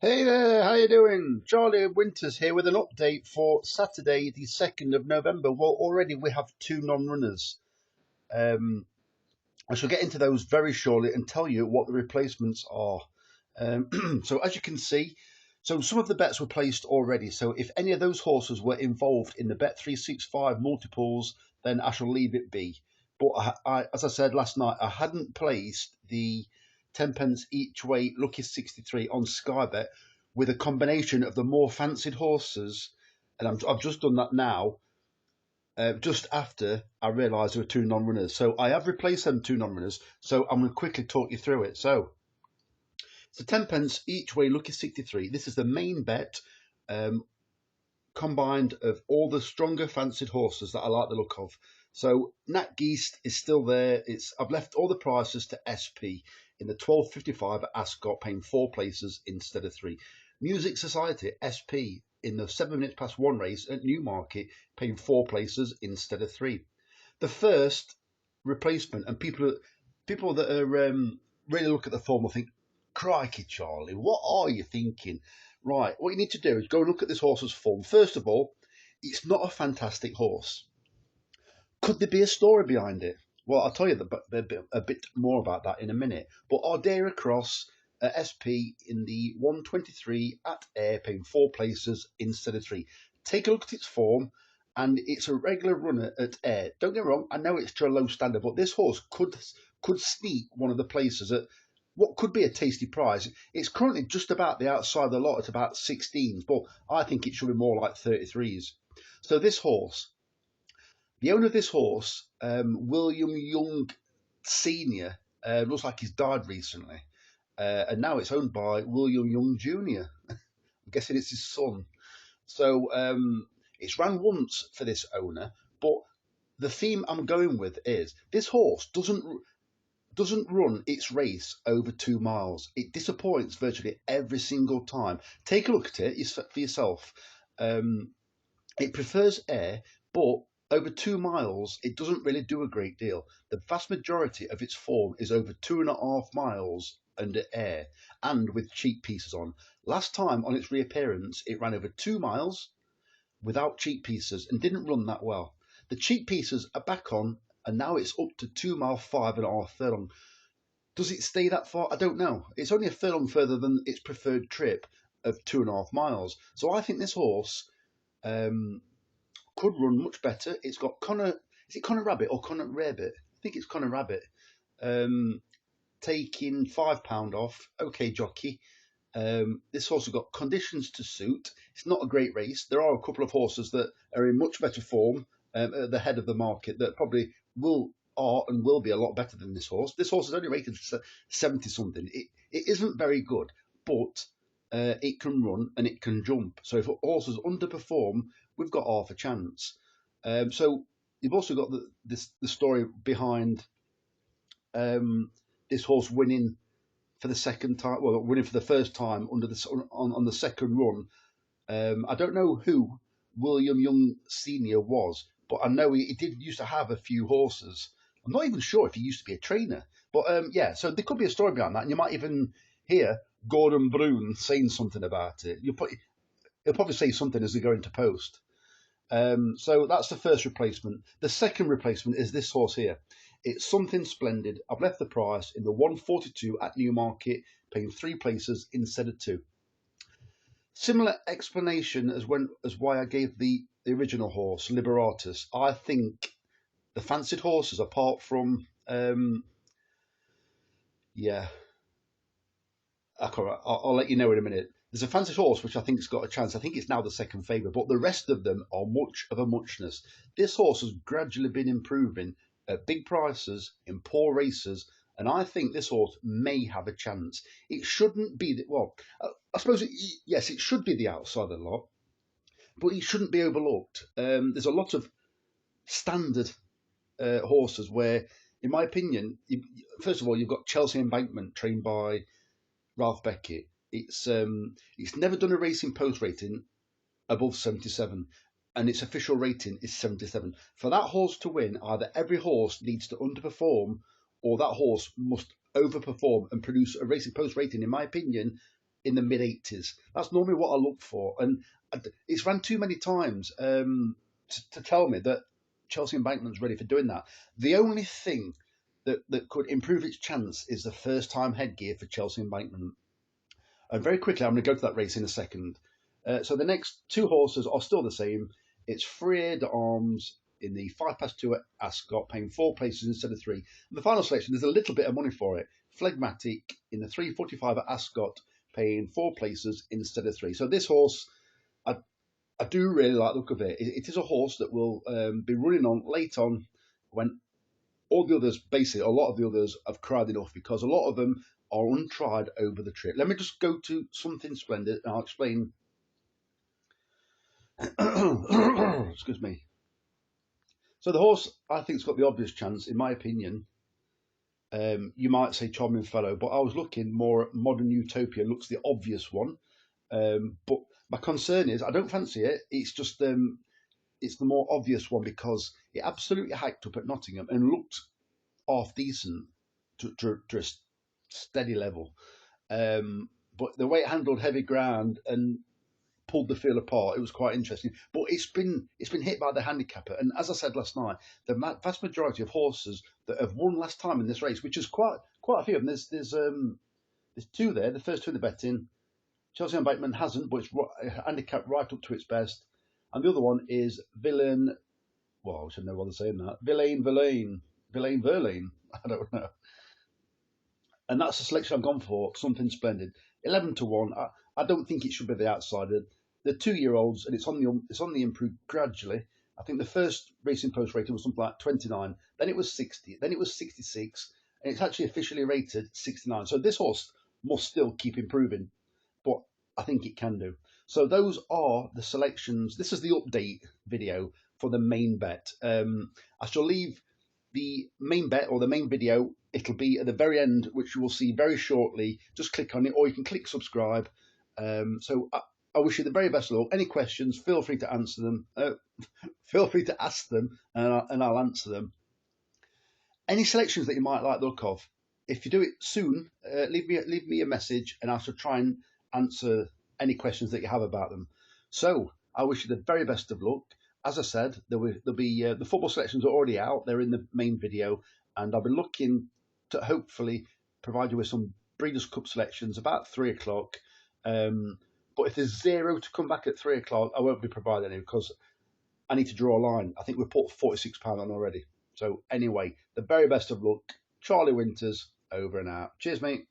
Hey there, how you doing? Charlie Winters here with an update for Saturday, the 2nd of November. Well, already we have two non-runners. Um, I shall get into those very shortly and tell you what the replacements are. So as you can see, some of the bets were placed already. So if any of those horses were involved in the Bet365 multiples, then I shall leave it be. But as I said last night, I hadn't placed the 10 pence each way Lucky 63 on Sky Bet with a combination of the more fancied horses. And I've just done that now, just after I realised there were two non-runners. So I have replaced them two non-runners. So I'm going to quickly talk you through it. So 10 pence each way, Lucky 63. This is the main bet, um, combined of all the stronger fancied horses that I like the look of. So Nat Geest is still there. I've left all the prices to SP in the 12.55 at Ascot, paying four places instead of three. Music Society SP in the 7 minutes past one race at Newmarket, paying four places instead of three. The first replacement, and people that are really look at the form will think, crikey, Charlie, what are you thinking? Right, what you need to do is go and look at this horse's form. First of all, it's not a fantastic horse. Could there be a story behind it? Well, I'll tell you a bit more about that in a minute. But Ardera Cross SP in the 123 at Air, paying four places instead of three. Take a look at its form, and it's a regular runner at Air. Don't get me wrong, I know it's to a low standard, but this horse could sneak one of the places at what could be a tasty prize. It's currently just about the outside of the lot at about 16s, but I think it should be more like 33s. So this horse, the owner of this horse, William Young Senior, looks like he's died recently, and now it's owned by William Young Junior. I'm guessing it's his son. So it's ran once for this owner, but the theme I'm going with is this horse doesn't run its race over 2 miles. It disappoints virtually every single time. Take a look at it for yourself. Um, it prefers air, but over 2 miles, it doesn't really do a great deal. The vast majority of its form is over 2.5 miles under air and with cheap pieces on. Last time on its reappearance, it ran over 2 miles without cheap pieces and didn't run that well. The cheap pieces are back on, and now it's up to 2 mile 5.5 furlong. Does it stay that far? I don't know. It's only a furlong further than its preferred trip of 2.5 miles. So I think this horse um, could run much better. It's got Connor. Is it Connor Rabbit or Connor Rarebit? I think it's Connor Rabbit. Um, Taking £5 off. Okay, jockey. This horse has got conditions to suit. It's not a great race. There are a couple of horses that are in much better form at the head of the market that probably are and will be a lot better than this horse. This horse is only rated 70 something. It isn't very good, but it can run and it can jump. So if horses underperform, we've got half a chance. So you've also got the story behind this horse winning for the second time, well, winning for the first time under on the second run. I don't know who William Young Senior was, but I know he did used to have a few horses. I'm not even sure if he used to be a trainer, but yeah. So there could be a story behind that, and you might even hear Gordon Brune saying something about it. He'll probably say something as they go into post. So that's the first replacement. The second replacement is this horse here. It's something splendid. I've left the price in the 142 at Newmarket, paying three places instead of two. Similar explanation as why I gave the original horse, Liberatus. I think the fancied horses, apart from yeah, I'll let you know in a minute. There's a fancy horse which I think has got a chance. I think it's now the second favourite, but the rest of them are much of a muchness. This horse has gradually been improving at big prices in poor races, and I think this horse may have a chance. It shouldn't be I suppose yes, it should be the outside of the lot, but it shouldn't be overlooked. There's a lot of standard horses where, in my opinion, first of all, you've got Chelsea Embankment trained by Ralph Beckett. It's never done a racing post rating above 77, and its official rating is 77. For that horse to win, either every horse needs to underperform, or that horse must overperform and produce a racing post rating, in my opinion, in the mid-80s. That's normally what I look for, and it's ran too many times to tell me that Chelsea Embankment's ready for doing that. The only thing that could improve its chance is the first time headgear for Chelsea Embankment. And very quickly, I'm going to go to that race in a second. So the next two horses are still the same. It's Freer d'Armes in the 5 past 2 at Ascot, paying 4 places instead of 3. And the final selection, there's a little bit of money for it. Phlegmatic in the 3:45 at Ascot, paying 4 places instead of 3. So this horse, I, I do really like the look of it. It is a horse that will be running on late on when all the others, basically, a lot of the others have cried enough because a lot of them are untried over the trip. Let me just go to something splendid and I'll explain. Excuse me. So the horse, I think, has got the obvious chance, in my opinion. You might say Charming Fellow, but I was looking more at Modern Utopia. Looks the obvious one. But my concern is I don't fancy it. It's just it's the more obvious one because it absolutely hiked up at Nottingham and looked half decent to a steady level. But the way it handled heavy ground and pulled the field apart, it was quite interesting. But it's been hit by the handicapper, and as I said last night, the vast majority of horses that have won last time in this race, which is quite a few of them. There's two there. The first two in the betting. Chelsea Embankment hasn't, but it's handicapped right up to its best. And the other one is Villain. Well, I should know what they're saying that. Villain Verlaine. I don't know. And that's the selection I've gone for. Something splendid. 11-1. I don't think it should be the outsider. The 2-year-olds, and it's on the improve gradually. I think the first Racing Post rating was something like 29. Then it was 60. Then it was 66, and it's actually officially rated 69. So this horse must still keep improving, but I think it can do. So those are the selections. This is the update video for the main bet. I shall leave the main bet or the main video. It'll be at the very end, which you will see very shortly. Just click on it, or you can click subscribe. So I wish you the very best of luck. Any questions, feel free to answer them. Feel free to ask them, and I'll answer them. Any selections that you might like the look of, if you do it soon, leave me a message, and I shall try and answer any questions that you have about them. So I wish you the very best of luck. As I said, there'll be the football selections are already out. They're in the main video, and I'll be looking to hopefully provide you with some Breeders' Cup selections about 3 o'clock. But if there's 0 to come back at 3 o'clock, I won't be providing any because I need to draw a line. I think we've put £46 on already. So anyway, the very best of luck. Charlie Winters, over and out. Cheers, mate.